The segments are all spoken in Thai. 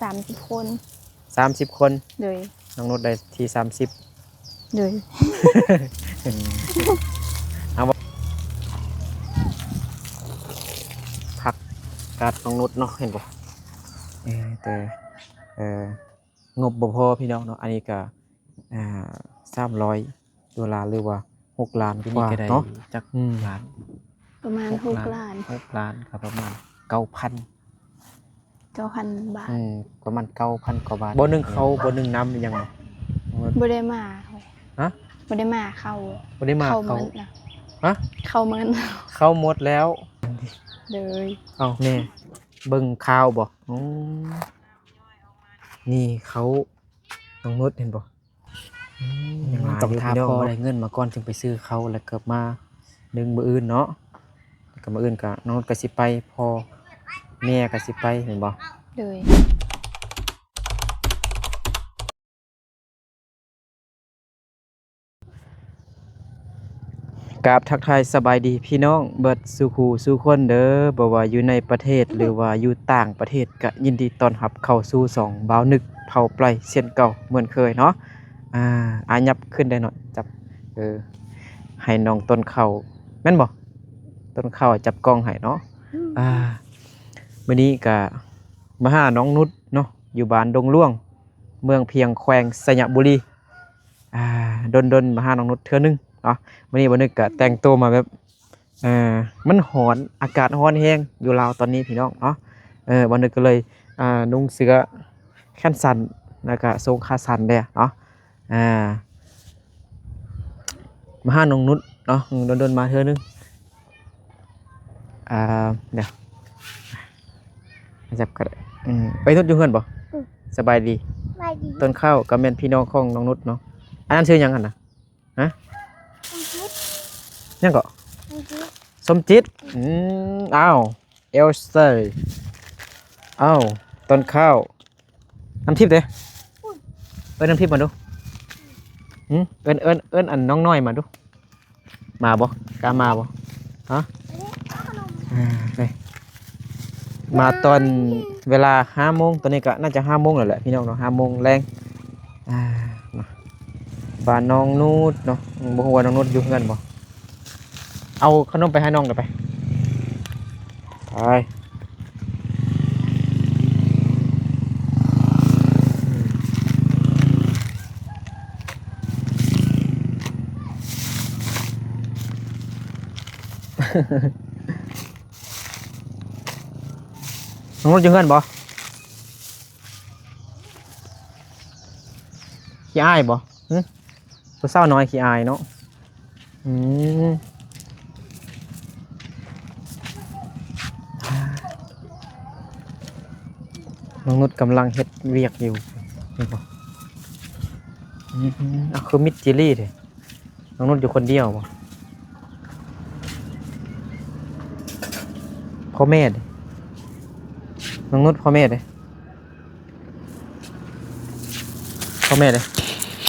30 คน30 คนเลยน้องนุชได้ที่30เลยเอาผักกาดน้องนุชเนาะเห็นบ่แต่งบบ่พอพี่น้องเนาะอันนี้ก็$300หรือว่า6 ล้านกว่าเนาะจักล้านประมาณ6 ล้าน6 ล้านครับประมาณ 9,000 บาทประมาณ 9,000 กว่าบาทบ่นึงเขาบ่นึงน้ำยังบ่ได้มาฮะบ่ได้มาเข้าบ่ได้มาเขาฮะเข้าเหมือน เข้าหมดแล้วเลยเอ้าแม่เบิ่งข่าวบ่นี่เขาน้องนุชเห็นบ่ต้องท่าพอได้เงินมาก่อนจึงไปซื้อเขาแล้วก็มาดึงมื้ออื่นเนาะแล้วก็มื้ออื่นก็น้องนุชก็สิไปพอแม่ก็สิไปเห็นบ่เลยกราบทักทายสบายดีพี่น้องเบิดสู่คู่สู่คนเด้อบ่ว่าอยู่ในประเทศหรือว่าอยู่ต่างประเทศก็ยินดีต้อนรับเข้าสู่2บ่าวนึกเผาปล่อยเช่นเก่าเหมือนเคยเนาะยับขึ้นได้หน่อยจับให้น้องต้นข้าวแม่นบ่ต้นข้าวจับกล้องให้เนาะมื้อนี้ก็มาหาน้องนุชเนาะอยู่บ้านดงหลวงเมืองเพียงแขวงสระบุรีดนมาหาน้องนุชเทื่อนึงเนาะมื้อนี้บ่นึกก็แต่งตัวมาแบบมันร้อนอากาศร้อนแรงอยู่ลาวตอนนี้พี่น้องเนาะบ่นึกก็เลยนุ่งเสื้อแขนสั้นแล้วก็ทรงขาสั้นเด้เนาะมาหาน้องนุชเนาะดนมาเทื่อนึงเดี๋ยวจับก็ได้ไปนุชอยู่เฮือนบ่สบายดีต้นข้าวกับแม่นพี่น้องของน้องนุชเนาะอันนั้นชื่อหยังหั่นน่ะฮะยังก็สมจิตอ้าวเอลเซอร์อ้าวต้นข้าวน้ำทิพย์เด้น้ำทิพย์มาดูเอิ้นอันน้องน้อยมาดูมาบ่กล้ามาบ่ฮะนี่มาตอนเวลา5 โมงตอนนี้ก็น่าจะ5 โมงแล้วแหละพี่น้องเนาะ5 โมงแรงบ้านน้องนูดเนาะบ่ฮู้ว่าน้องนูดอยู่เฮือนบ่เอาขนมไปให้น้องเดี๋ยวไปน้องนูดอยู่เฮือนบ่ขี้อายบ่ผู้สาวน้อยขี้อายเนาะน้องนุชกำลังเฮ็ดเวียกอยู่นี่บ่คือมิดจิลี่เด้น้องนุชอยู่คนเดียวบ่พ่อแม่เด้น้องนุชพ่อแม่เด้พ่อแม่เด้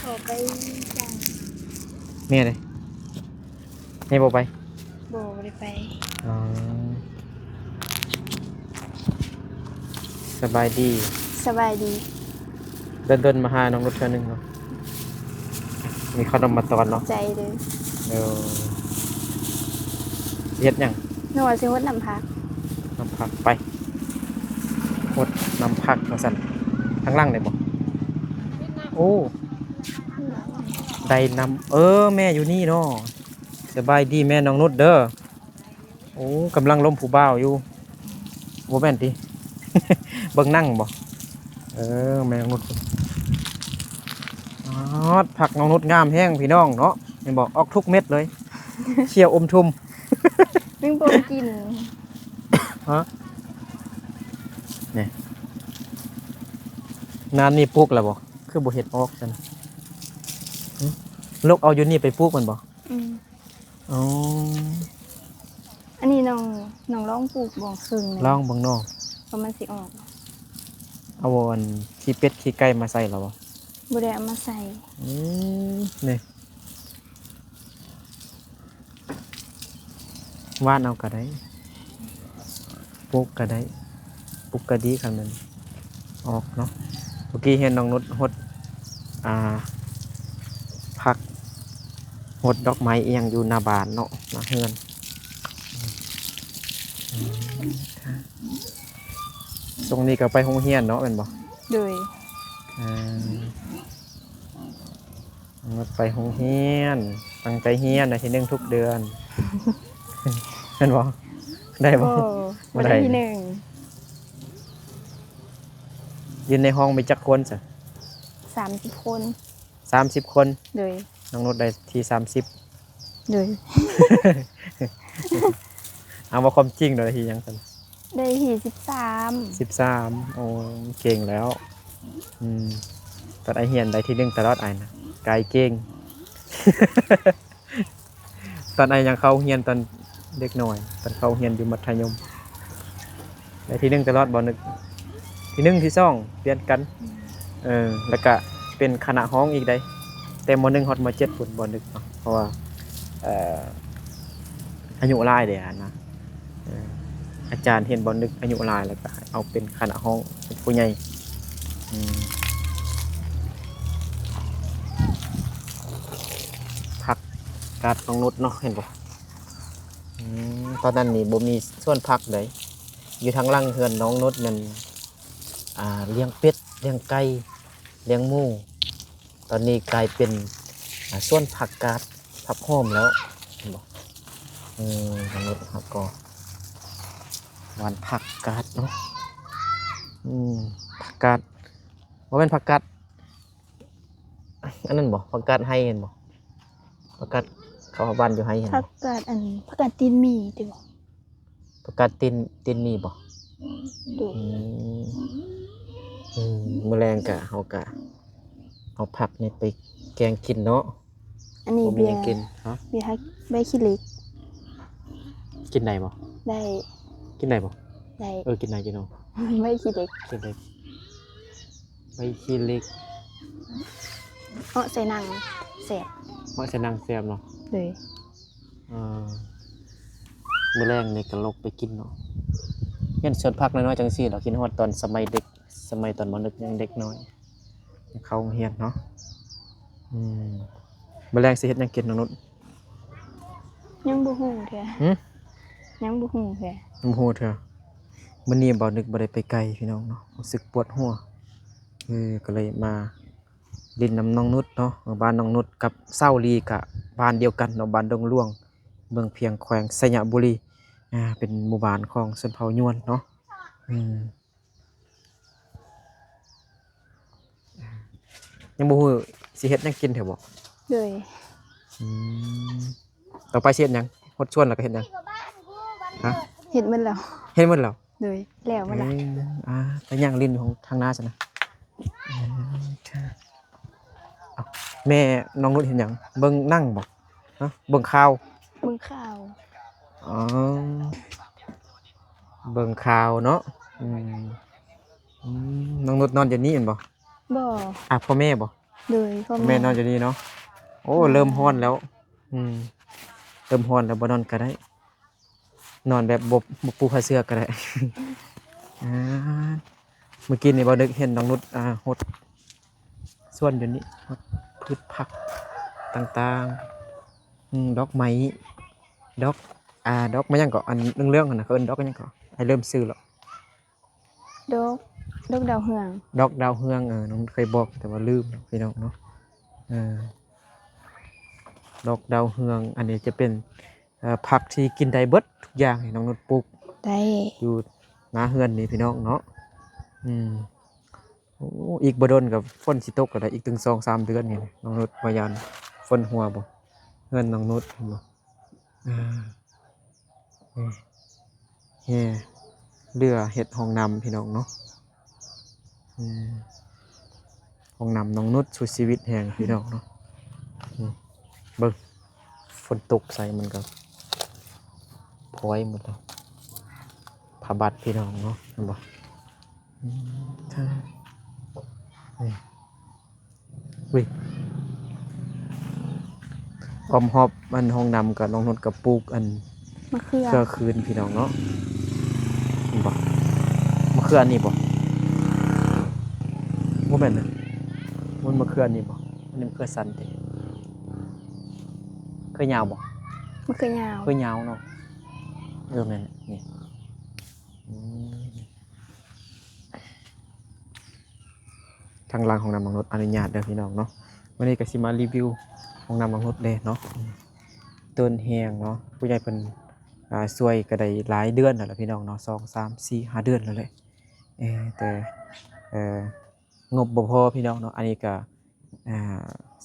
ขอไปจังแม่เด้แม่บ่ไปบ่ได้ไปสบายดีเดินมาหาน้องนุชเทื่อนึงเนาะมีขนมมาตอนเนาะใจเด้อเฮ็ดหยังหนูว่าสิฮดน้ำผักไปฮดน้ำผักว่าซั่นข้างล่างได้บ่โอ้ได้น้ำแม่อยู่นี่เนาะสบายดีแม่น้องนุชเด้อโอ้กำลังล้มผู้บ่าวอยู่บ่แม่นติเบิ่งนั่งบ่แม่น้องนุชผักน้องนุชงามแห้งพี่น้องเนาะเห็นบ่ออกทุกเม็ดเลยเขียวอมชุ่มมึงบ่กินฮะนี่นานนี่ปลูกแล้วบ่คือบ่เฮ็ดออกซั่นลูกเอาอยู่นี่ไปปลูกมันบ่อ๋ออันนี้น้องลองปลูกบ่ครึ่งลองเบิ่งเนาะว่ามันสิออกเอาอันขี้เป็ดขี้ไก่มาใส่แล้วบ่บ่ได้เอามาใส่นี่ว่านเอาก็ได้ปลูกก็ได้ปลูกก็ดีคันนั้นโอ้ ออกเนาะเมื่อกี้เห็นน้องนุชหดอ่าผักหดดอกไม้อีหยังอยู่หน้าบ้านเนาะหน้าเฮือนตรงนี้ก็ไปโรงเรียนเนาะแม่นบ่ โดย อ่าไปโรงเรียนตั้งใจเรียนอาทิตย์หนึงทุกเดือน แม่นบ่ได้บ่ โอ้ บ่ บ่ ได้ ได้ที่หนึ่ง ยืนในห้องมีจักคนจ้ะ 30 คน 30 คน โดย น้องนุชได้ที่30 โดย เอาว่าความจริงเด้อที่หยังซั่น ได้ที่13โอ้เก่งแล้วตอนไอเฮียนได้ที่1ตลอดไอ้นะกายเก่ง ตอนไอยังเข้าเฮียนตอนเด็กหน่อยตอนเข้าเฮียนอยู่มัธยมได้ที่1ตลอดบ่นึกที่1ที่2เปลี่ยนกันแล้วก็เป็นคณะห้องอีกได้แต่ม1ฮอดม7พุ่นบ่นึกเนาะเพราะว่าอายุหลายเด้นะอาจารย์เห็นบ่นึกอายุหลายแล้วก็เอาเป็นคณะห้องเป็นผู้ใหญ่ผักกาดน้องนุชเนาะเห็นบ่ตอนนั้นนี่บ่มีส่วนผักเลยอยู่ทางหลังเฮือนน้องนุชนั่นเลี้ยงเป็ดเลี้ยงไก่เลี้ยงหมูตอนนี้กลายเป็นส่วนผักกาดผักหอมแล้วเห็นบ่น้องนุชครับก็หวานผักกาดเนาะผักกาดว่าเป็นผักกาดอันนั้นบ่ผักกาดให้เห็นบ่ผักกาดเขาบ้านอยู่ให้เห็น ผั บ่ กกาดผักกาดตีนหมี่ติบ่ ผักกาดตีนมีบ่ โดย มื้อแรงกะเฮากะเอาผักนี่ไปแกงกินเนาะ อันนี้ บ่มี เบี ห ย ยัง ร์ กินฮะ เบียร์ฮักใบขี้เหล็ก กินได้บ่ ได้ กินได้บ่ ได้ กินได้กินเนาะ ใบขี้เหล็ก กินได้ใบขี้เหล็ก ใส่หนังแซ่บ มาใส่นางแซ่บเนาะ เลย มื้อแรงนี่ก็ลกไปกินเนาะเห็นสวนผักน้อยๆจังซี่ดอกกินฮอดตอนสมัยเด็กสมัยตอนมนึกยังเด็กน้อยเข้าโรงเรียนเนาะมื้อแรงสิเฮ็ดหยังกินน้องนุช ยังบ่ฮู้แท้ หึ ยังบ่ฮู้แท้ น้ำหูเถอะมื้อนี้บ่นึกบ่ได้ไปไกลพี่น้องเนาะรู้สึกปวดหัวก็เลยมาดินน้ำน้องนุชเนาะบ้านน้องนุชกับเศร้าลีกะบ้านเดียวกันเนาะบ้านดงหลวงเมืองเพียงแขวงสยบุรีเป็นหมู่บ้านของชนเผ่ายวนเนาะยังบ่ฮู้สิเฮ็ดหยังกินเถอะบ่ เลย ต่อไปสิเฮ็ดหยังฮดชวนแล้วก็เฮ็ดหยังฮะ เฮ็ดมันแล้ว เฮ็ดหมดแล้ว เลยแล้วมันละ ไปย่างลิ้นของทางหน้าซะนะแม่น้องนุชเห็นหยังเบิ่งนั่งบ่ฮะเบิ่งข่าว มึงข้าว อ๋อเบิ่งข่าวเนาะน้องนุชนอนอยู่นี่เห็นบ่ บ่ พ่อแม่บ่ เลยพ่อ แม่นอนอยู่นี่เนาะโอ้เริ่มร้อนแล้วเริ่มร้อนแล้วบ่นอนก็ได้นอนแบบบ่ปูผ้าเสื้อก็ได้ เมื่อกี้นี่บ่นึกเห็นน้องนุชหดส่วนอยู่นี่หดพืชผักต่างๆดอกไม้ดอกดอกมันหยังก็อันเรื่องๆหั่นน่ะเขาเอิ้นดอกหยังก็ให้เริ่มซื้อแล้ว ดอกดาวเฮือง ดอกดาวเฮืองน้องเคยบอกแต่ว่าลืมพี่น้องเนาะดอกดาวเฮืองอันนี้จะเป็นผักที่กินได้เบิดทุกอย่างให้น้องนุชปลูก ได้ อยู่หน้าเฮือนนี่พี่น้องเนาะโอ้อีกบ่โดนกับฝนสิตกก็ได้อีกถึง 2-3 เดือนนี่น้องนุชบ่ยานฝนหัวบ่เฮือนน้องนุชเห็นบ่เรือเฮ็ดห้องน้ำพี่น้องเนาะห้องน้ำน้องนุชสู่ชีวิตแห่งพี่น้องเนาะเบิ่งฝนตกใส่มันก็พลอยหมดแล้วผ้าบัดพี่น้องเนาะเห็นบ่อุ้ยออมหอบอันห้องน้ำกับน้องนุชกับปลูกอัน มะเขือ เขือคืนพี่น้องเนาะเห็นบ่มะเขืออันนี้บ่ บ่แม่นน่ะมันมะเขือนี่บ่อันนี้มะเขือสันติเคยยาวบ่ มันคือยาว เคยยาวเนาะแม่นนี่อืมทางหลังของน้ำบางรถอนุญาตเด้อพี่น้องเนาะวันนี้ก็สิมารีวิวของน้ำบางรถเด้เนาะต้นแฮงเนาะผู้ใหญ่เพิ่นช่วยก็ได้หลายเดือนแล้วล่ะพี่น้องเนาะ2 3 4 5เดือนแล้วแหละแต่งบบ่พอพี่น้องเนาะอันนี้ก็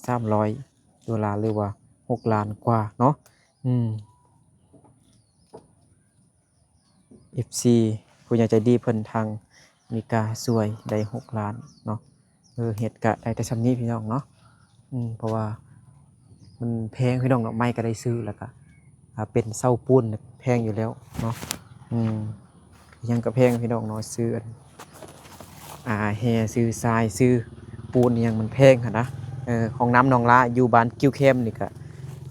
$300หรือว่า6 ล้านกว่าเนาะFC ผู้ใหญ่ใจดีเพิ่นทางมีกาช่วยได้6 ล้านเนาะเฮ็ดก็ได้แต่ส่ำนี้พี่น้องเนาะเพราะว่ามันแพงพี่น้องเนาะไม้ก็ได้ซื้อแล้วก็เป็นเสาปูนแพงอยู่แล้วเนาะยังก็แพงพี่น้องเนาะซื้อแฮซื้อทรายซื้อปูนอิหยังมันแพงหั่นนะของน้ำหนองลาอยู่บ้านกิ้วเข้มนี่ก็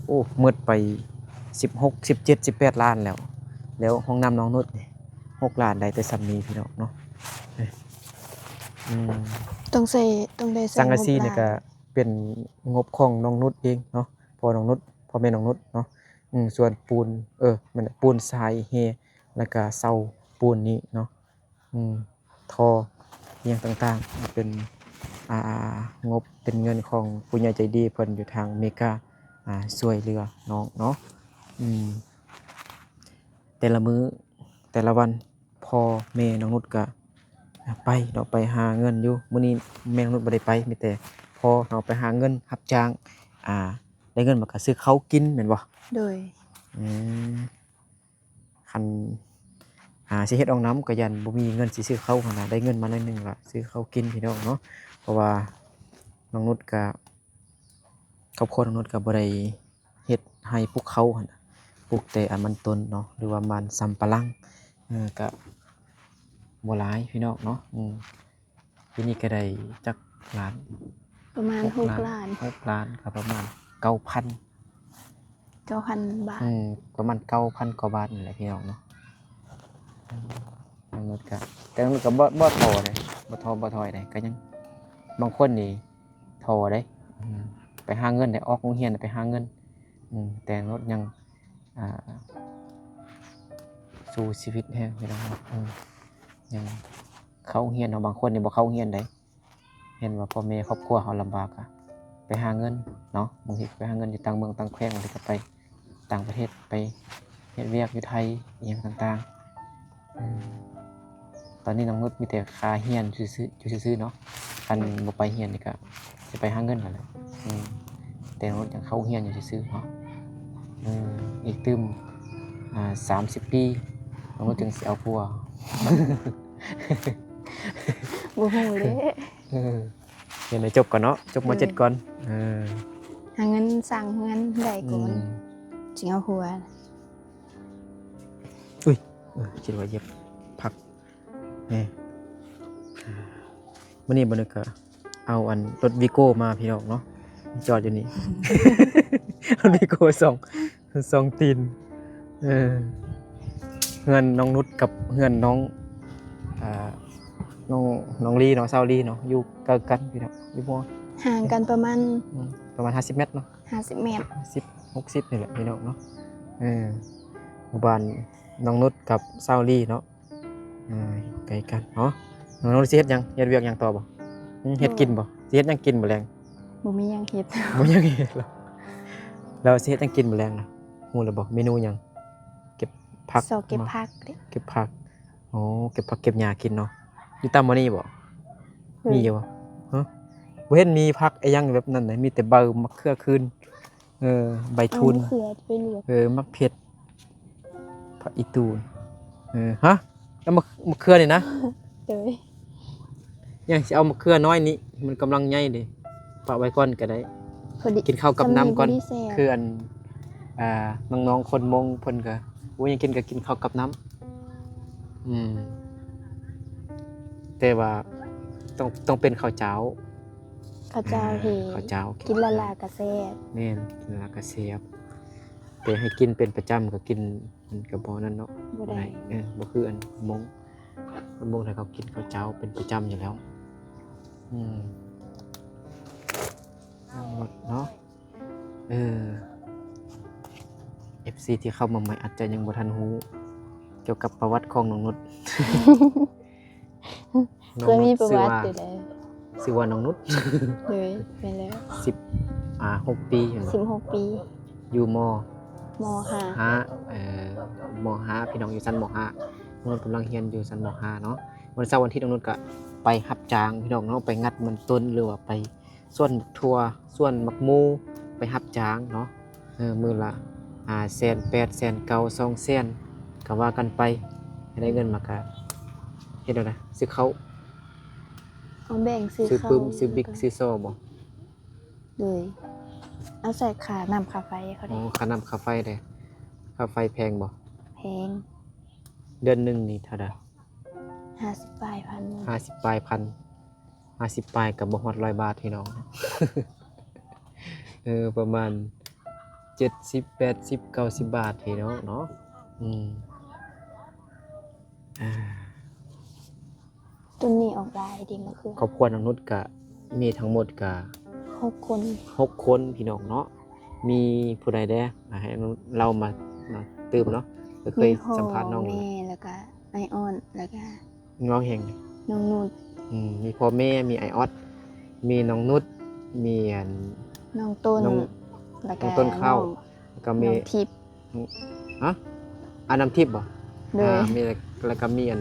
โอ้หมดไป16 17 18 ล้านแล้วห้องน้ำน้องนุชนี่6 ล้านได้แต่ส่ำนี้พี่น้องเนาะต้องได้ใส่ สังกะสี งบหลาย นี่ก็เป็นงบของน้องนุชเองเนาะพ่อน้องนุชพ่อแม่น้องนุชเนาะส่วนปูนมันปูนทรายเฮแล้วก็เสาปูนนี้เนาะท่ออิหยังต่างๆเป็นงบเป็นเงินของผู้ใหญ่ใจดีเพิ่นอยู่ทางอเมริกาช่วยเหลือน้องเนาะแต่ละมื้อแต่ละวันพ่อแม่น้องนุชก็ไปเนาะไปหาเงินอยู่มื้อนี้แม่น้องนุชบ่ได้ไปมีแต่พ่อเนาะไปหาเงินรับจ้างได้เงินมาก็ซื้อข้าวกินแม่นบ่ โดย คันสิเฮ็ดออกน้ำก็ยันบ่มีเงินสิซื้อข้าวหั่นน่ะได้เงินมาหน่อยหนึงก็ซื้อข้าวกินพี่น้องเนาะเพราะว่าน้องนุชก็ครอบครัวน้องนุชก็บ่ได้เฮ็ดให้ปลูกข้าวหั่นน่ะปลูกแต่อันมันต้นเนาะหรือว่ามันสำปะหลังก็บ่หลายพี่น้องเนาะปีนี้ก็ได้จักล้าน ประมาณ6 ล้าน 6 ล้านก็ประมาณ 9,000 9,000 บาท ประมาณ 9,000 กว่าบาทนี่แหละพี่น้องเนาะน้องนุชก็แต่น้องนุชก็บ่ท้อเด้บ่ถอยเด้ก็ยังบางคนนี่ท้อเด้ไปหาเงินได้ออกโรงเรียนไปหาเงินแต่น้องนุชยังสู้ชีวิตแฮงพี่น้องเนาะยังเข้าโรงเรียนเนาะบางคนนี่บ่เข้าโรงเรียนได้เห็นว่าพ่อแม่ครอบครัวเขาลำบากอะไปหาเงินเนาะบางทีไปหาเงินอยู่ต่างเมืองต่างแขวงบางทีก็ไปต่างประเทศไปเฮ็ดเวียกอยู่ไทยอหยังต่างๆตอนนี้น้องนุชมีแต่ค่าเรียนซื่อๆเนาะคันบ่ไปเรียนนี่ก็สิไปหาเงินนั่นแหละแต่น้องนุชยังเข้าเรียนอยู่ซื่อๆเนาะอีกตึม30 ปีน้องนุชจึงสิเอาผัว บ่ฮู้เด้ เรียนให้จบก่อนเนาะจบม.7 ก่อนหาเงินสร้างเฮือนได้ก่อนสิเอาหัว อุ้ยคิดว่าเย็บผักนี่มื้อนี้บ่นึกก็เอาอันรถวิโก้มาพี่น้องเนาะจอดอยู่นี่ รถวิโก้สองตีนเฮือนน้องนุชกับเฮือนน้องน้องลีเนาะเซาลีเนาะอยู่ใกล้กันพี่น้องอยู่บ่ ห่างกันประมาณ50 เมตรเนาะ50 เมตร 50 60นี่แหละพี่น้องเนาะหมู่บ้านน้องนุชกับเซาลีเนาะใกล้กันเนาะน้องนุชสิเฮ็ดหยังเฮ็ดเวียกหยังต่อบ่เฮ็ดกินบ่สิเฮ็ดหยังกินมื้อแลง บ่มีหยังเฮ็ด บ่ยังเฮ็ดหรอกแล้วสิเฮ็ดหยังกินมื้อแลงน่ะฮู้แล้วบ่เมนูหยังเก็บผัก ซอกเก็บผักเด้ เก็บผักเก็บผักเก็บหญ้ากินเนาะอยู่ตามมื้อนี้บ่มีอยู่บ่ฮะบ่เห็นมีผักอีหยังแบบนั้นน่ะมีแต่ใบมะเขือคืนใบทุน เอามะเขือไปลวก มะเผ็ดผักอีตูนฮะแล้วมะเขือนี่นะ เด้อ ยังสิเอามะเขือน้อยนี้มันกำลังใหญ่เด้ฝากไว้ก่อนก็ได้ พอดี กินข้าวกับน้ำก่อน สำเร็จบ่ได้แซ่บ คืออันน้องๆคนมงเพิ่นก็บ่ยังกินก็กินข้าวกับน้ำแต่ว่าต้องเป็นข้าวเจ้า ข้าวเจ้าเฮ ข้าวเจ้า กินละลาก็แซ่บ แม่นกินแล้วก็แซ่บแต่ให้กินเป็นประจำก็กินมันก็บ่นั่นเนาะ บ่ได้ บ่คืออันมงคนมงถ้าเขากินข้าวเจ้าเป็นประจำอยู่แล้ว อืมน้องนุชเนาะเออ FC ที่เข้ามาใหม่อาจจะยังบ่ทันรู้เกี่ยวกับประวัติของน้องนุช เคยมีประวัติอยู่แล้ว ชื่อว่าน้องนุช เลยไปแล้ว 6 ปีเห็นบ่ 16 ปี อยู่ม ม .5 5ม .5 พี่น้องอยู่ชั้นม .5 น้องนุชกำลังเรียนอยู่ชั้นม .5 เนาะวันเสาร์วันอาทิตย์น้องนุชก็ไปรับจ้างพี่น้องเนาะไปงัดมันต้นหรือว่าไปสวนทั่วสวนมักมูไปรับจ้างเนาะมื้อละ500,000 800,000 900,000 200,000ก็ว่ากันไปให้ได้เงินมาก็เฮ็ดเอานะซื้อข้าว เอาแบ่งซื้อ ซื้อ ข้าว ปึ้มซื้อบิ๊กซื้อโซ่บ่ เลยเอาใส่ขาน้ำค่าไฟเขา อ๋อ ได้ ค่าน้ำค่าไฟเด้ค่าไฟแพงบ่ แพง เดือนหนึงนี่เท่าใด 50 ปลายพัน 50 ปลายพัน50 ปลายก็บ่ฮอด100 บาทพี่น้อง ประมาณ70 80 90 บาทพี่น้องเนาะอ่า ต้นนี้ออกลายดีมาคือ ครอบครัวน้องนุชก็มีทั้งหมดก็ 6 คน 6 คนพี่น้องเนาะมีผู้ใดแด้ให้เรามาเติมเนาะก็เคย มีพ่อ สัมภาษณ์น้อง แม่แล้วก็ไอออนแล้วก็ น้องแห่ง น้องนุ่น มีพ่อแม่มีไอออสมีน้องนุชมีอัน น้องต้น น้อง แล้ว น้ ก็ องต้นข้าว แล้วก็มี น้องทิพย์ ฮะอันน้ำทิพย์บ่ เลย มีแล้วก็มีอัน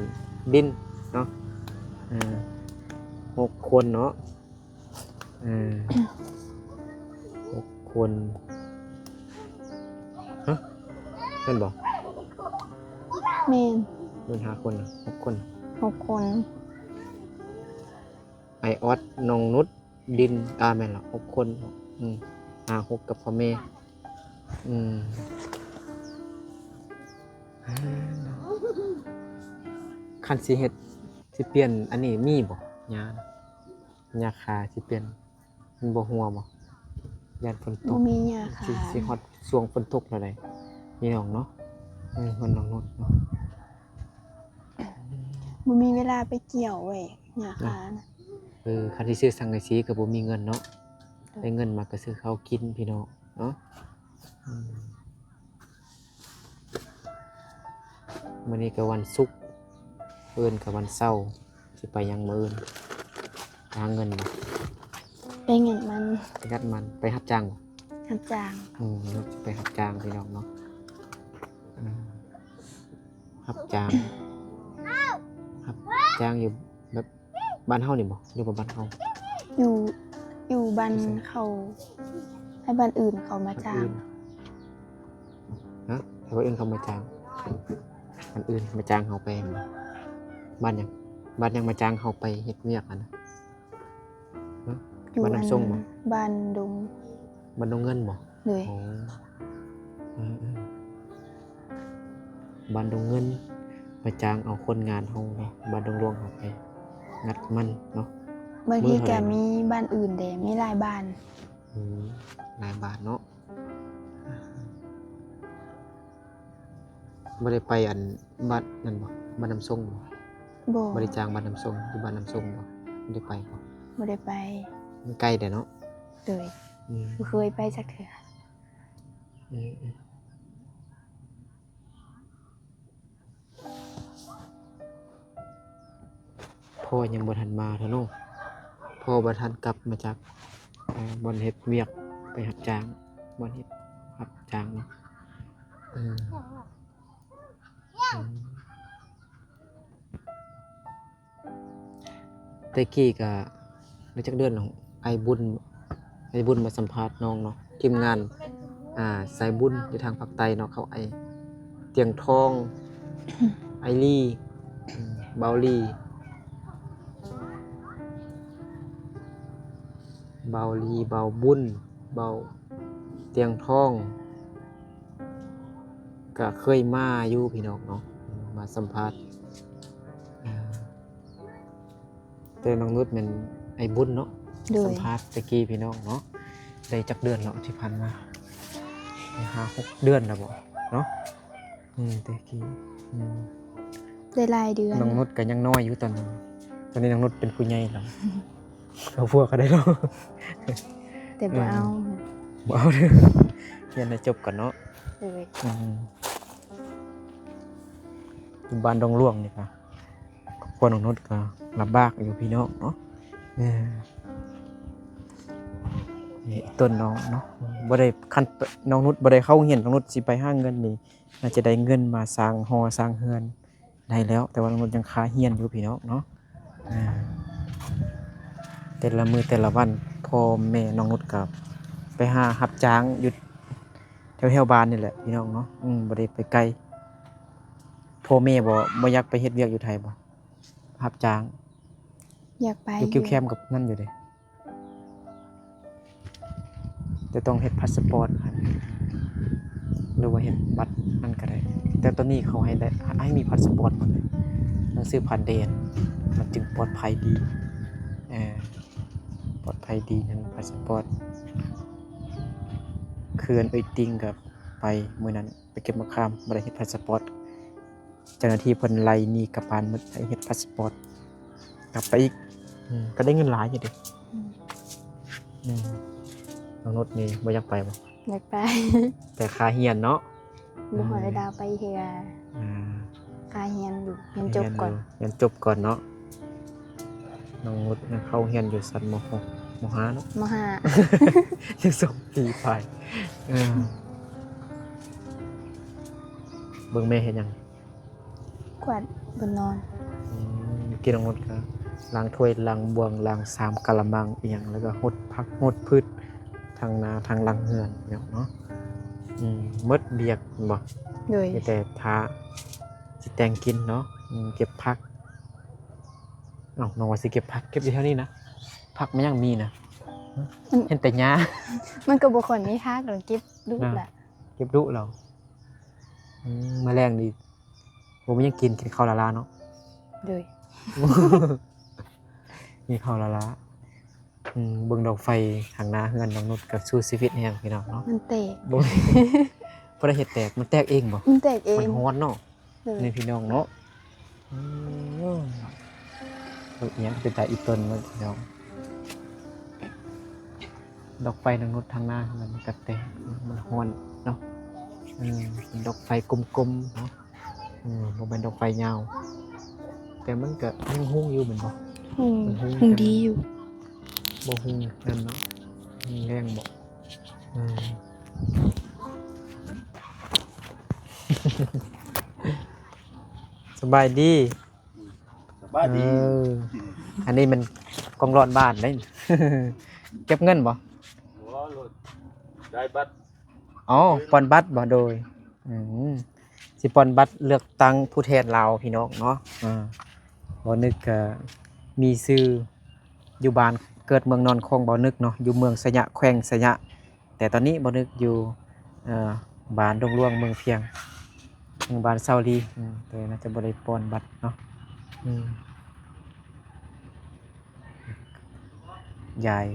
ดินเนาะ6 คนเนาะ6 คนฮะเพิ่นบ่ แม่น เพิ่น5 คน6 คน 6 คน ไอออสน้องนุชดินแม่นล่ะ6 คน6กับพ่อแม่คันสิเฮ็ดสิเปลี่ยนอันนี้มีบ่ยานะยาคาสิเปลี่ยนมันบ่หัวบ่ยานฝนต บ่ ก มีหญ้าขา สิฮอดช่วงฝนตกแล้วได้พี่น้องเนาะคนน้องนุชเนาะ บ่มีเวลาไปเกี่ยวเว้ยหญ้าขานะ คันที่ซื้อสังกะสีก็บ่มีเงินเนาะได้เงินมาก็ซื้อข้าวกินพี่น้องเนาะมื้อนี้ก็วันศุกร์มื้ออื่นก็วันเสาร์สิไปยังมื้ออื่นหาเงินบ่ ไปเงินมัน ไปงัดมันไปรับจ้างบ่ รับจ้าง ไปรับจ้างพี่น้องเนาะรับจ้างอยู่แบบบ้านเฮานี่บ่อยู่กับบ้านเฮา อยู่บ้านเขาให้บ้านอื่นเขามาจ้าง ฮะแต่ว่าอื่นเขามาจ้างบ้านอื่นมาจ้างเฮาไปบ้านหยังมาจ้างเฮาไปเฮ็ดเวียกอะนะ อยู่ บ้านน้ำส้มบ่ บ้านดง บ้านดงเงินบ่ เลย อ๋อบ้านดงเงินมาจ้างเอาคนงานเฮาเนาะบ้านดงหลวงเฮาไปงัดมันเนาะ บางที มื้อเท่า ก็ ใด มีบ้านอื่นแต่มีหลายบ้าน หลายบาทเนาะบ่ได้ไปอันบ้านนั่นบ่บ้านน้ำส้มบ่ บ่ บ่ได้จ้างบ้านน้ำส้มอยู่บ้านน้ำส้มบ่ได้ไปบ่ บ่ได้ไป มันใกล้แต่เนาะ เลย อืม บ่เคยไปสักเทื่อ พ่อยังบ่ทันมาเท่าเนาะพ่อบ่ทันกลับมาจากบ่อนเฮ็ดเวียกไปรับจ้างบ่อนเฮ็ดรับจ้างเนาะแต่กี้ก็ได้จักเดือนแล้วไอ้บุญมาสัมภาษณ์น้องเนาะทีมงานสายบุญอยู่ทางภาคใต้เนาะเขาไอเตียงทอง ไอลี่เบาลี่เบาบุญเบาเตียงทองก็เคยมาอยู่พี่น้องเนาะมาสัมภาษณ์แต่น้องนุชเป็นไอ้บุญเนาะ เล สัม ย ภาษณ์ตะกี้พี่น้องเนาะได้จักเดือนแล้วที่ผ่านมา5-6 เดือนแล้วบ่เนาะตะกี้ ได้หลายเดือน น้องนุชก็ยังน้อยอยู่ตอนนี้น้องนุชเป็นผู้ใหญ่แล้ว เอาพวกก็ได้เนาะ แต่บ่เอา บ่เอาเด้อเรียนให้จบก่อนเนาะ เลย อยู่บ้านดงหลวงนี่ค่ะครอบครัวน้องนุชก็ลำบากอยู่พี่น้องเนาะนี่ต้นน้องเนาะบ่ได้คันน้องนุชบ่ได้เข้าเรียนน้องนุชสิไปหาเงินนี่น่าจะได้เงินมาสร้างหอสร้างเรือนได้แล้ว แต่ว่าน้องนุชยังค้าเรียนอยู่พี่น้องเนาะแต่ละมื้อแต่ละวันพ่อแม่น้องนุชก็ไปหารับจ้างอยู่แถวๆบ้านนี่แหละพี่น้องเนาะบ่ได้ไปไกลพ่อแม่บ่อยากไปเฮ็ดเวียกอยู่ไทยบ่รับจ้าง อยากไป อยู่คิวแคมกับนั่นอยู่เด้จะต้องเฮ็ดพาสปอร์ตครับหรือว่าเฮ็ดบัตรนั่นก็ได้แต่ตอนนี้เขาให้มีพาสปอร์ตหมดเลยหนังสือผ่านแดนมันจึงปลอดภัยดีปลอดภัยดีนั่นพาสปอร์ตเขื่อนเอ้ยติงกับไปมื้อนั้นไปเก็บมะขามบ่ได้เฮ็ดพาสปอร์ตเจ้าหน้าที่เพิ่นไล่หนีกลับบ้านหมดให้เฮ็ดพาสปอร์ตกลับไปอีกก็ได้เงินหลายอยู่ดิน้องนุชนี่บ่อยากไปบ่ อยากไป แต่ค่าเฮียนเนาะ บ่หอยดาวไปเฮือค่าเรียนอยู่เรียนจบก่อน เรียนจบก่อนเนาะน้องนุชเข้าเฮียนอยู่ชั้นม.6 ม.5 เนาะ ม ยัง2 ปีไปเบิ่งแม่เฮ็ดหยัง .5 กวาดบนนอน กินน้องนุชก็ล้างถ้วยล้างบวงล้างสามกะละมังอีหยังแล้วก็หดผักหดพืชทางนาทางหลังเฮือนเนาะหมดเบียกบ่ เลย มีแต่ทาสิแต่งกินเนาะเก็บผักน้องว่าสิเก็บผักเก็บอยู่แถวนี้นะผักมันยังมีนะเห็นแต่หญ้า มันก็บ่ค่อยมีทางหรอกเก็บดูแหละ เก็บดุเราแมลงดีผมยังกินข้าวละลาเนาะ เลย มีข้าวละลาเบิ่งดอกไฟทางหน้าเฮือนน้องนุชกับสู้ชีวิตแฮงพี่น้องเนาะ มันแตก บ่ บ่ได้เฮ็ดแตกมันแตกเองบ่ มันแตกเอ มัน ง ร้อนเนาะ เลย นี่พี่น้องเนาะอีหยังเป็นตาอีต้นมันพี่น้องดอกไฟน้องนุชทางหน้ามันก็แตกมันร้อนเนาะเป็นดอกไฟกลมๆเนาะบ่เป็นดอกไฟยาวแต่มันก็ยังหุ้งอยู่เหมือนบ่ หุงดีอยู่ บ่หุ้งนั่นเนาะแรงบ่สบายดี บ้านดี อันนี้มันกองร้อนบ้านได้ เก็บเงินบ่ หัวรถได้บัตร อ๋อปอนบัตรบ่โดยสิปอนบัตรเลือกตั้งผู้แทนลาวพี่น้องเนาะบ่นึกก็มีชื่ออยู่บ้านเกิดเมืองนอนคงบ่นึกเนาะอยู่เมืองสยะแขวงสยะแต่ตอนนี้บ่นึกอยู่บ้านดงหลวงเมืองเพียงบ้านเซาลีแต่น่าจะบ่ได้ปอนบัตรเนาะยาย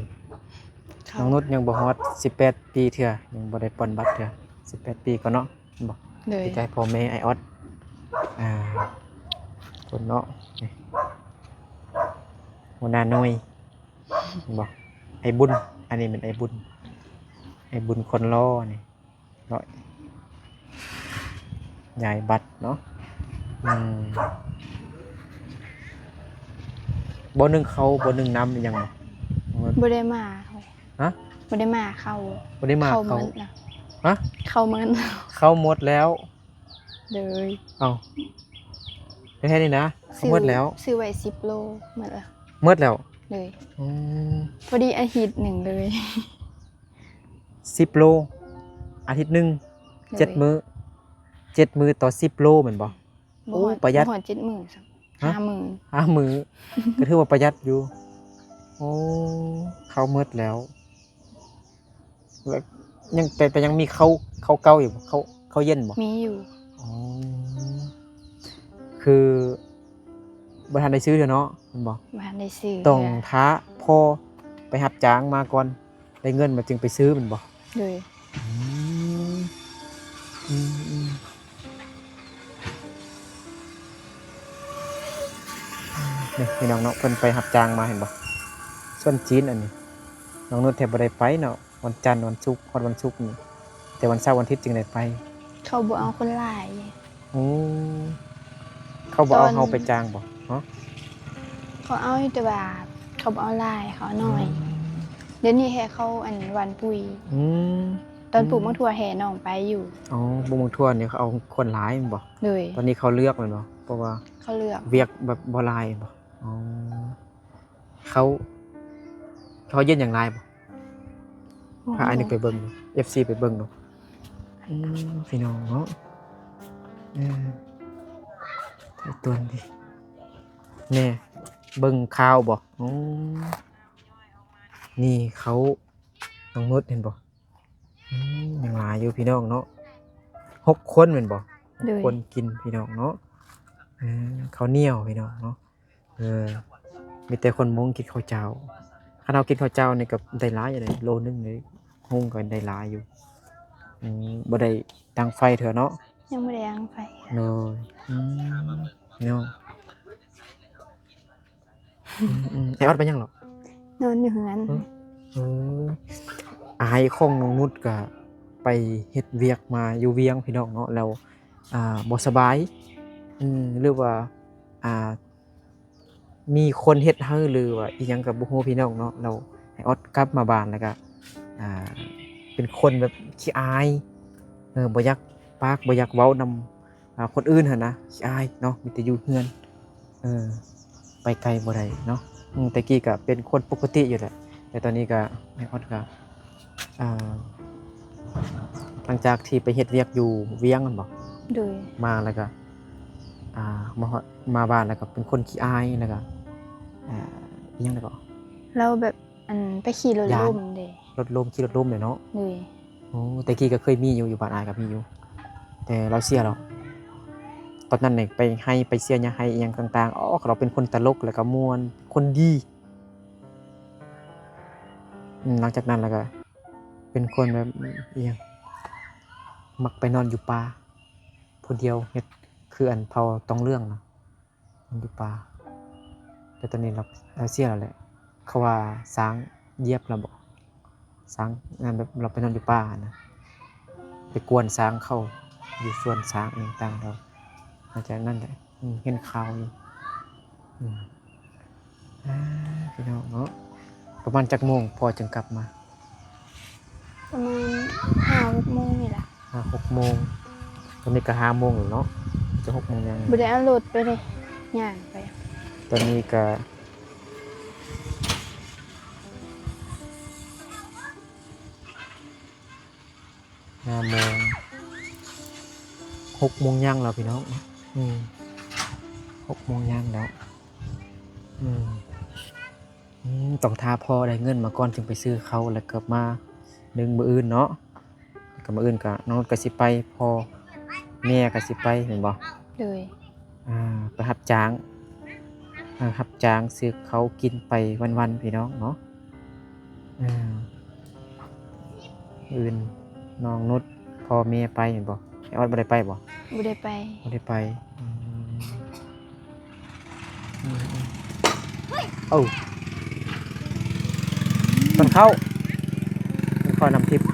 น้องนุชยังบ่ฮอด18 ปีเทื่อยังบ่ได้ปอนบัตรเทื่อ18 ปีก็เนาะบ่ เลย ดีใจพ่อแม่ไอออดคนเนาะนี่หัวหน้าหน่วยบอกไอ้บุญอันนี้เป็นไอ้บุญคนล้อนี่เนาะใหญ่บัตรเนาะบ่นึ่งเขาบ่นึ่งน้ำยังบ่ บ่ได้มา ฮะ บ่ได้มาเข้า บ่ได้มา เข้า เขา มันนะ ฮะ เข้ามัน เขาหมดแล้ว เลย เอาแค่นี้นะเขาหมดแล้ว ซื้อไว้10 โลหมดละ หมดแล้ว เลย อืม พอดีอาทิตย์หนึ่งเลย 10 โลอาทิตย์หนึง 7 มื้อ7 มื้อต่อ10 โลเหมือนบ่ โอ้ประหยัด บ่ฮอด70,000ซัก ฮะ 50,000 5 มื้อ ก็ถือว่าประหยัดอยู่ โอ้ข้าวหมดแล้วแล้วยังแต่ยังมีข้าวเก่าอยู่บ่ข้าวเย็นบ่ มีอยู่ อ๋อคือบ่ทันได้ซื้อเด้อเนาะแม่นบ่ บ่ทันได้ซื้อ ต้องท้าพ่อไปรับจ้างมาก่อนได้เงินมาจึงไปซื้อแม่นบ่ เลย อืมอืมนี่พี่น้องเนาะเพิ่นไปรับจ้างมาเห็นบ่ ส่วนจีนอันนี้น้องนุชแทบบ่ได้ไปเนาะวันจันทร์วันศุกร์ฮอดวันศุกร์นี่แต่วันเสาร์วันอาทิตย์จึงได้ไป เขาบ่เอาคนหลาย อืมเขาบ่เอาเฮาไปจ้างบ่ฮะ เขาเอาอยู่แต่ว่าเขาบ่เอาหลายเขาเอาน้อย เดี๋ยวนี้แห่เขาอันหวานปุ๋ย อืม ตอนปลูกมะทั่วแห่น้องไปอยู่ อ๋อบุงทั่วนี่เขาเอาคนหลายแม่นบ่ เลย ตอนนี้เขาเลือกแม่นบ่เพราะว่า เขาเลือก เวียกแบบบ่หลายบ่อ๋อเขายืนอย่างไรบ่พาอันนี้ไปเบิ่งดู FC ไปเบิ่งดูพี่น้องเนาะไอ้ตัวนี้แน่เบิ่งข่าวบ่อ๋อนี่เขาน้องนุชเห็นบ่ยังหลายอยู่พี่น้องเนาะ6คนแม่นบ่เลย คนกินพี่น้องเนาะข้าวเหนียวพี่น้องเนาะมีแต่คนมุงกินข้าวเจ้าถ้าเรากินข้าวเจ้านี่ก็ได้หลายอยู่เลยโลนึงเลยหุงก็ได้หลายอยู่บ่ได้ดังไฟเถอะเนาะ ยังไม่ได้ย่างไฟ เนาะเนาะไอ้ออดไปยังหรอน อนอยู่เฮือน อายของน้องนุชก็ไปเฮ็ดเวียกมาอยู่เวียงพี่น้องเนาะแล้วบ่สบายหรือว่ามีคนเฮ็ดให้หรือว่าอีหยังก็บ่ฮู้พี่น้องเนาะแล้วให้ออดกลับมาบ้านแล้วก็เป็นคนแบบขี้อายบ่อยากปากบ่อยากเว้านำคนอื่นหั่นนะขี้อายเนาะมีแต่อยู่เฮือนไปไกลบ่ได้เนาะแต่กี้ก็เป็นคนปกติอยู่แหละแต่ตอนนี้ก็ให้ออดก็หลังจากที่ไปเฮ็ดเวียกอยู่เวียงนั่นบ่ เลย มาแล้วก็มาบ้านแล้วก็เป็นคนขี้อายแล้วก็อีหยังแล้วก็ เราแบบอันไปขี่รถ ย้าน ล่มเด้ รถล้มขี่รถล้มเลยเนาะ เลย โอ้แต่กี้ก็เคยมีอยู่บ้านอายก็มีอยู่แต่เราเสียแล้วตอนนั้นเนี่ยไปเสียหยังให้อีหยังต่างๆเราเป็นคนตลกแล้วก็ม่วนคนดีหลังจากนั้นแล้วก็เป็นคนแบบอีหยังมักไปนอนอยู่ป่าผู้เดียวเฮ็ดคืออันเผาต้องเรื่องนะนอนอยู่ป่าแต่ตอนนี้เราเสียแล้วแหละเขาว่าช้างเหยียบเราบ่ช้างงานแบบเราไปนอนอยู่ป่านะไปกวนช้างเข้าอยู่ส่วนช้างต่างๆเราหลังจากนั้นแหละเห็นข่าวอยู่พี่น้องเนาะประมาณจักโมงพอจึงกลับมา ประมาณ5-6 โมงนี่แหละ 6 โมงตอนนี้ก็5 โมงแล้วเนาะจะ6 โมงยัง บ่ได้เอารถไปเลยย่างไป ตอนนี้ก็5 โมง6 โมงยังแล้วพี่น้อง6 โมงยังแล้วต้องทาพอได้เงินมาก่อนจึงไปซื้อเขาแล้วก็มามื้ออื่นเนาะก็มื้ออื่นก็น้องก็สิไปพอแม่ก็สิไปเห็นบ่ เลย ไปรับจ้างซื้อเขากินไปวันๆพี่น้องเนาะอื่นน้องนุชพ่อแม่ไปเห็นบ่ไอ้ออดบ่ได้ไปบ่ บ่ได้ไป บ่ได้ไปเอ้าต้นเข้านำทิพย์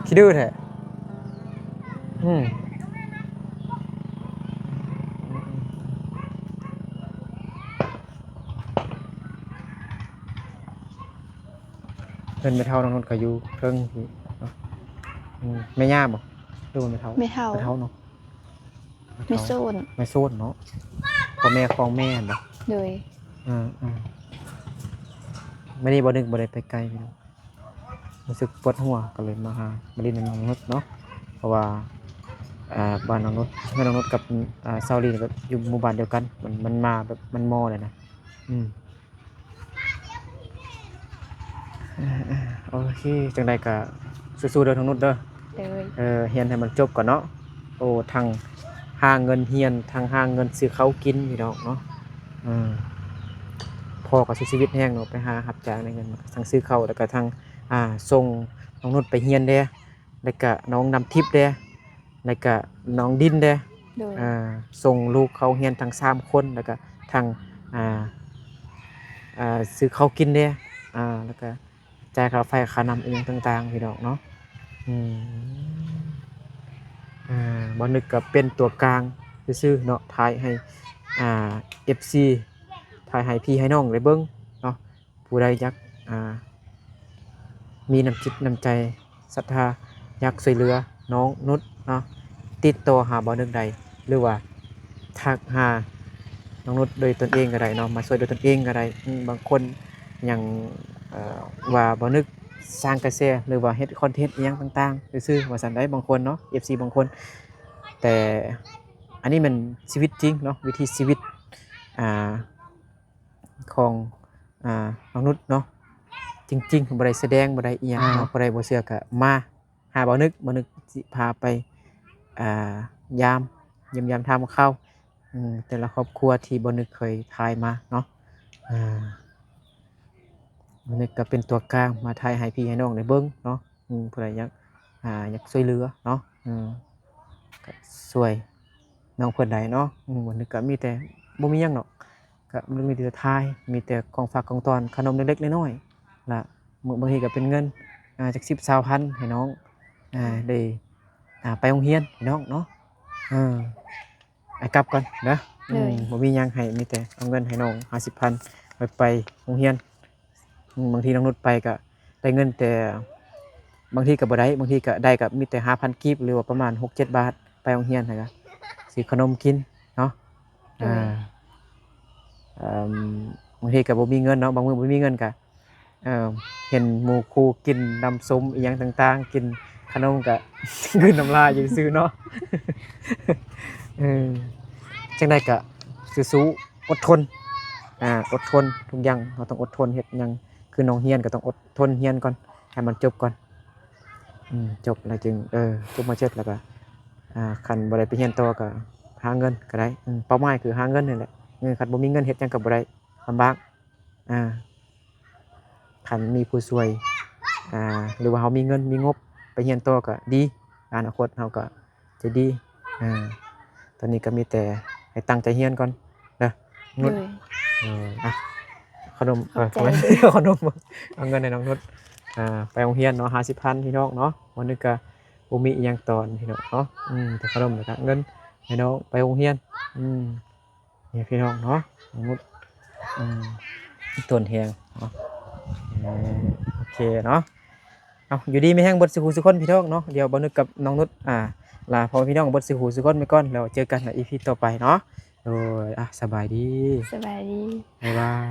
ขี้ดื้อแท้เพิ่นไม่เท่าน้องนุชก็อยู่เพิ่งอยู่เนาะแม่ย่าบ่หรือว่าไม่เท่า ไม่เท่า ไม่เท่าเนาะ ไม่โซน ไม่โซนเนาะพ่อแม่ของแม่บ่ เลย ไม่ได้บ่นึกบ่ได้ไปไกลพี่น้องรู้สึกปวดหัวก็เลยมาหามาเล่นน้องนุชเนาะเพราะว่าบ้านน้องนุชแม่น้องนุชกับเซาลีก็อยู่หมู่บ้านเดียวกันมันมาแบบมันมอเลยนะโอเคจังใดก็สู้ๆเด้อน้องนุชเด้อ เลย เรียนให้มันจบก่อนเนาะโอ้ทางหาเงินเรียนทางหาเงินซื้อข้าวกินพี่น้องเนาะพ่อก็ใช้ชีวิตแห้งเนาะไปหารับจ้างในเงินทั้งซื้อข้าวแล้วก็ทางส่งน้องนุชไปเรียนเด้แล้วก็น้องนำทิพย์เด้แล้วก็น้องดินเด้ เลย ส่งลูกเขาเรียนทั้ง3 คนแล้วก็ทาง อ่าซื้อข้าวกินเด้แล้วก็จ่ายค่าไฟค่าน้ำอีหยังต่างๆพี่น้องเนาะอืมบ่นึกก็เป็นตัวกลางซื่อๆเนาะถ่ายให้อ่า FC ถ่ายให้พี่ให้น้องได้เบิ่งเนาะผู้ใดอยากมีน้ำจิตน้ำใจศรัทธาอยากช่วยเหลือน้องนุชเนาะติดต่อหาบ่นึกใดหรือว่าทักหาน้องนุชโดยตนเองก็ได้เนาะมาช่วยโดยตนเองก็ได้บางคนอย่างว่าบ่นึกสร้างกระแสหรือว่าเฮ็ดคอนเทนต์อิหยังต่างๆซื่อๆว่าซั่นได้บางคนเนาะ FC บางคนแต่อันนี้มันชีวิตจริงเนาะวิถีชีวิตอ่าของน้องนุชเนาะจริงๆบ่ได้แสดงบ่ได้อิหยังเนาะบ่ได้บ่เชื่อก็มาหาบ่นึกสิพาไปยามเยี่ยมยามทำข้าวแต่ละครอบครัวที่บ่นึกเคยทายมาเนาะบ่นึกก็เป็นตัวกลางมาทายให้พี่ให้น้องได้เบิ่งเนาะผู้ใดอยากช่วยเหลือเนาะก็ช่วยน้องเพิ่นได้เนาะบ่นึกก็มีแต่บ่มีหยังเนาะก็มันมีแต่ทายมีแต่ของฝากของตอนขนมเล็กๆน้อยๆล่ะบางทีก็เป็นเงินจัก10 20พันให้น้องได้ไปโรงเรียนให้น้องเนาะกลับก่อนเด้อบ่มีหยังให้มีแต่เอาเงินให้น้อง50,000ไปโรงเรียนบางทีน้องนุชไปก็ได้เงินแต่บางทีก็บ่ได้บางทีก็ได้ก็มีแต่5,000กีบหรือว่าประมาณ 6-7 บาทไปโรงเรียนให้ก็ซื้อขนมกินเนาะบางทีก็บ่มีเงินเนาะบางมื้อบ่มีเงินก็เห็นหมู่ครูกินน้ำส้มอีหยังต่างๆกินขนมก็ กลืนน้ำลายอยู่ซื่อเนาะ จังได๋ก็สู้ๆอดทนอดทนทุกอย่างเราต้องอดทนเฮ็ดหยังคือน้องเรียนก็ต้องอดทนเรียนก่อนให้มันจบก่อนจบแล้วจึงจบมาเสร็จแล้วก็คันบ่ได้ไปเรียนต่อก็หาเงินก็ได้เป้าหมายคือหาเงินนี่แหละคันบ่มีเงินเฮ็ดหยังก็บ่ได้ลำบากคันมีผู้ช่วยหรือว่าเฮามีเงินมีงบไปเรียนต่อก็ดีอนาคตเฮาก็จะดีตอนนี้ก็มีแต่ให้ตั้งใจเรียนก่อนเด้อนุชขนมขนมเอาเงินให้น้องนุชไปโรงเรียนเนาะ50,000พี่น้องเนาะวันนึงก็บ่มีอิหยังตอนพี่น้องเนาะแต่ขนมแล้วก็เงินให้น้องไปโรงเรียนนี่พี่น้องเนาะน้องนุชต้นแฮงเนาะโอเคเนาะเอาอยู่ดีมีแฮงเบิดสุขสุขคนพี่น้องเนาะเดี๋ยวบ่นึกกับน้องนุชลาพ่อพี่น้องเบิดสุขสุขคนไปก่อนแล้วเจอกันใน EP ต่อไปเนาะโอ้ยสบายดี สบายดี บ๊ายบาย